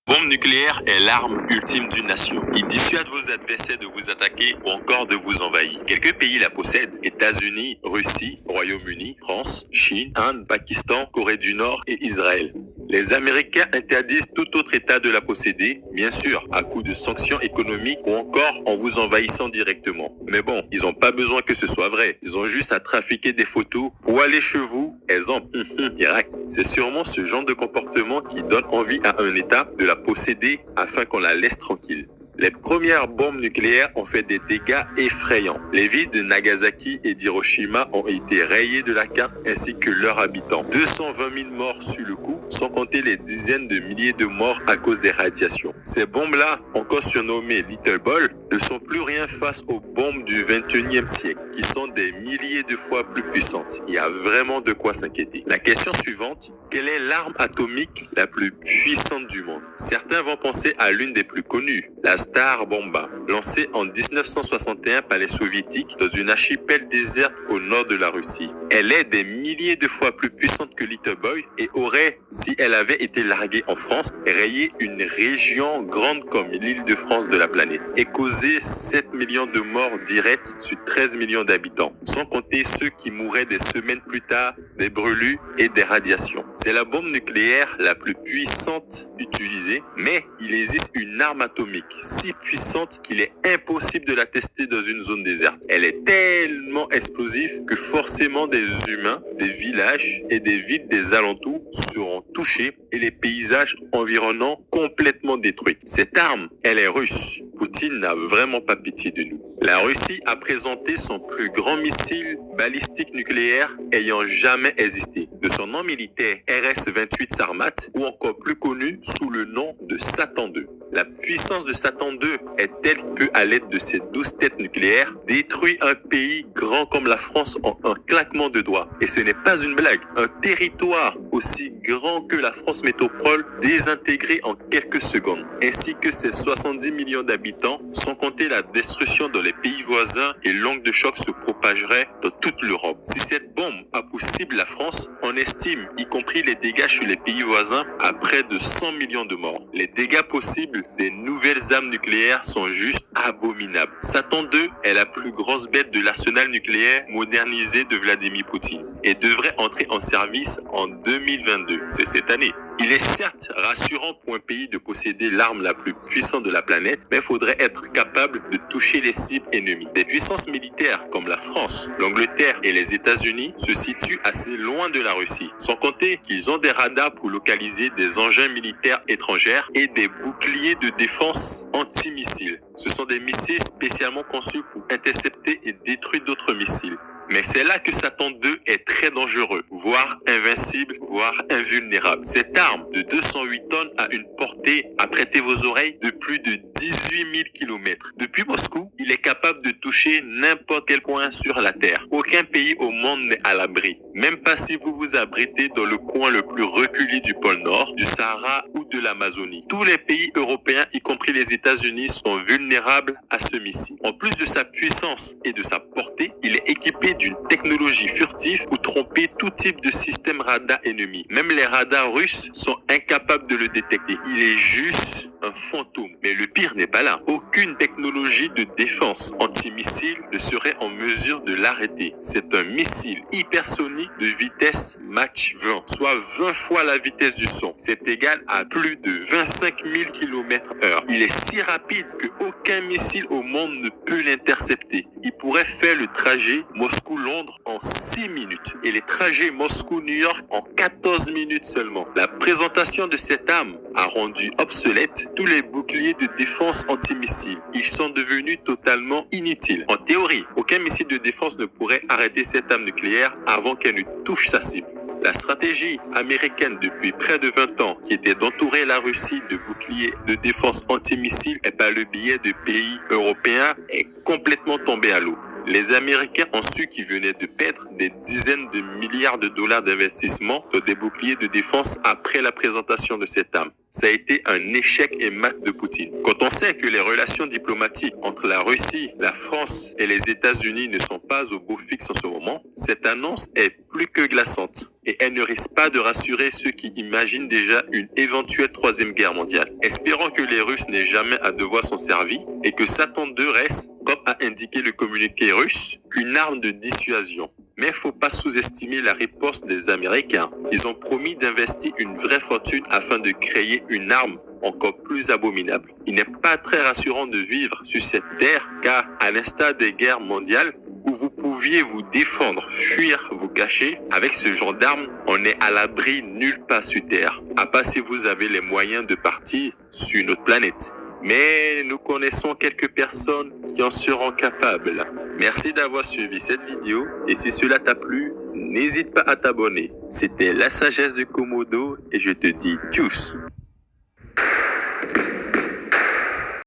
Bombe nucléaire est l'arme ultime d'une nation. Il dissuade vos adversaires de vous attaquer ou encore de vous envahir. Quelques pays la possèdent: États-Unis, Russie, Royaume-Uni, France, Chine, Inde, Pakistan, Corée du Nord et Israël. Les Américains interdisent tout autre État de la posséder, bien sûr, à coup de sanctions économiques ou encore en vous envahissant directement. Mais bon, ils n'ont pas besoin que ce soit vrai. Ils ont juste à trafiquer des photos pour aller chez vous. Exemple, Irak. C'est sûrement ce genre de comportement qui donne envie à un État de la posséder afin qu'on la laisse tranquille. Les premières bombes nucléaires ont fait des dégâts effrayants. Les villes de Nagasaki et d'Hiroshima ont été rayées de la carte ainsi que leurs habitants. 220 000 morts sur le coup, sans compter les dizaines de milliers de morts à cause des radiations. Ces bombes-là, encore surnommées Little Ball, ne sont plus rien face aux bombes du 21e siècle, qui sont des milliers de fois plus puissantes. Il y a vraiment de quoi s'inquiéter. La question suivante: quelle est l'arme atomique la plus puissante du monde? Certains vont penser à l'une des plus connues, la Star Bomba, lancée en 1961 par les soviétiques dans une archipel déserte au nord de la Russie. Elle est des milliers de fois plus puissante que Little Boy et aurait, si elle avait été larguée en France, rayé une région grande comme l'Île-de-France de la planète et causé 7 millions de morts directes sur 13 millions d'habitants, sans compter ceux qui mourraient des semaines plus tard des brûlures et des radiations. C'est la bombe nucléaire la plus puissante utilisée, mais il existe une arme atomique si puissante qu'il est impossible de la tester dans une zone déserte. Elle est tellement explosive que forcément des humains, des villages et des villes des alentours seront touchés et les paysages environnants complètement détruits. Cette arme, elle est russe. Poutine n'a vraiment pas pitié de nous. La Russie a présenté son plus grand missile balistique nucléaire ayant jamais existé, de son nom militaire RS-28 Sarmat, ou encore plus connu sous le nom de Satan II. La puissance de Satan II est telle que, à l'aide de ses 12 têtes nucléaires, détruit un pays grand comme la France en un claquement de doigts. Et ce n'est pas une blague. Un territoire aussi grand que la France métropole désintégré en quelques secondes, ainsi que ses 70 millions d'habitants, sans compter la destruction dans les pays voisins, et l'onde de choc se propagerait dans toute l'Europe. Si cette bombe a pour cible la France, on estime, y compris les dégâts sur les pays voisins, à près de 100 millions de morts. Les dégâts possibles des nouvelles armes nucléaires sont juste abominables. Satan II est la plus grosse bête de l'arsenal nucléaire modernisé de Vladimir Poutine et devrait entrer en service en 2022. C'est cette année. Il est certes rassurant pour un pays de posséder l'arme la plus puissante de la planète, mais il faudrait être capable de toucher les cibles ennemies. Des puissances militaires comme la France, l'Angleterre et les États-Unis se situent assez loin de la Russie, sans compter qu'ils ont des radars pour localiser des engins militaires étrangers et des boucliers de défense antimissiles. Ce sont des missiles spécialement conçus pour intercepter et détruire d'autres missiles. Mais c'est là que Satan II est très dangereux, voire invincible, voire invulnérable. Cette arme de 208 tonnes a une portée, à prêter vos oreilles, de plus de 18 000 km. Depuis Moscou, il est capable de toucher n'importe quel point sur la Terre. Aucun pays au monde n'est à l'abri, même pas si vous vous abritez dans le coin le plus reculé du pôle Nord, du Sahara ou de l'Amazonie. Tous les pays européens, y compris les États-Unis, sont vulnérables à ce missile. En plus de sa puissance et de sa portée, il est équipé d'une technologie furtive pour tromper tout type de système radar ennemi. Même les radars russes sont incapables de le détecter. Il est juste un fantôme. Mais le pire n'est pas là. Aucune technologie de défense antimissile ne serait en mesure de l'arrêter. C'est un missile hypersonique de vitesse Mach 20, soit 20 fois la vitesse du son. C'est égal à plus de 25 000 km/h. Il est si rapide qu'aucun missile au monde ne peut l'intercepter. Il pourrait faire le trajet Moscou-Londres en 6 minutes et les trajets Moscou-New York en 14 minutes seulement. La présentation de cette arme a rendu obsolète tous les boucliers de défense antimissiles. Ils sont devenus totalement inutiles. En théorie, aucun missile de défense ne pourrait arrêter cette arme nucléaire avant qu'elle ne touche sa cible. La stratégie américaine depuis près de 20 ans, qui était d'entourer la Russie de boucliers de défense antimissiles et par le biais de pays européens, est complètement tombée à l'eau. Les Américains ont su qu'ils venaient de perdre des dizaines de milliards de dollars d'investissement dans des boucliers de défense après la présentation de cette arme. ça a été un échec et mat de Poutine. Quand on sait que les relations diplomatiques entre la Russie, la France et les États-Unis ne sont pas au beau fixe en ce moment, cette annonce est plus que glaçante. Et elle ne risque pas de rassurer ceux qui imaginent déjà une éventuelle troisième guerre mondiale. Espérons que les Russes n'aient jamais à devoir s'en servir et que Satan II reste, comme a indiqué le communiqué russe, une arme de dissuasion. Mais il ne faut pas sous-estimer la riposte des Américains. Ils ont promis d'investir une vraie fortune afin de créer une arme encore plus abominable. Il n'est pas très rassurant de vivre sur cette terre car, à l'instar des guerres mondiales, où vous pouviez vous défendre, fuir, vous cacher, avec ce genre d'armes, on n'est à l'abri nulle part sur Terre, à part si vous avez les moyens de partir sur une autre planète. Mais nous connaissons quelques personnes qui en seront capables. Merci d'avoir suivi cette vidéo et si cela t'a plu, n'hésite pas à t'abonner. C'était la sagesse de Komodo et je te dis tchuss.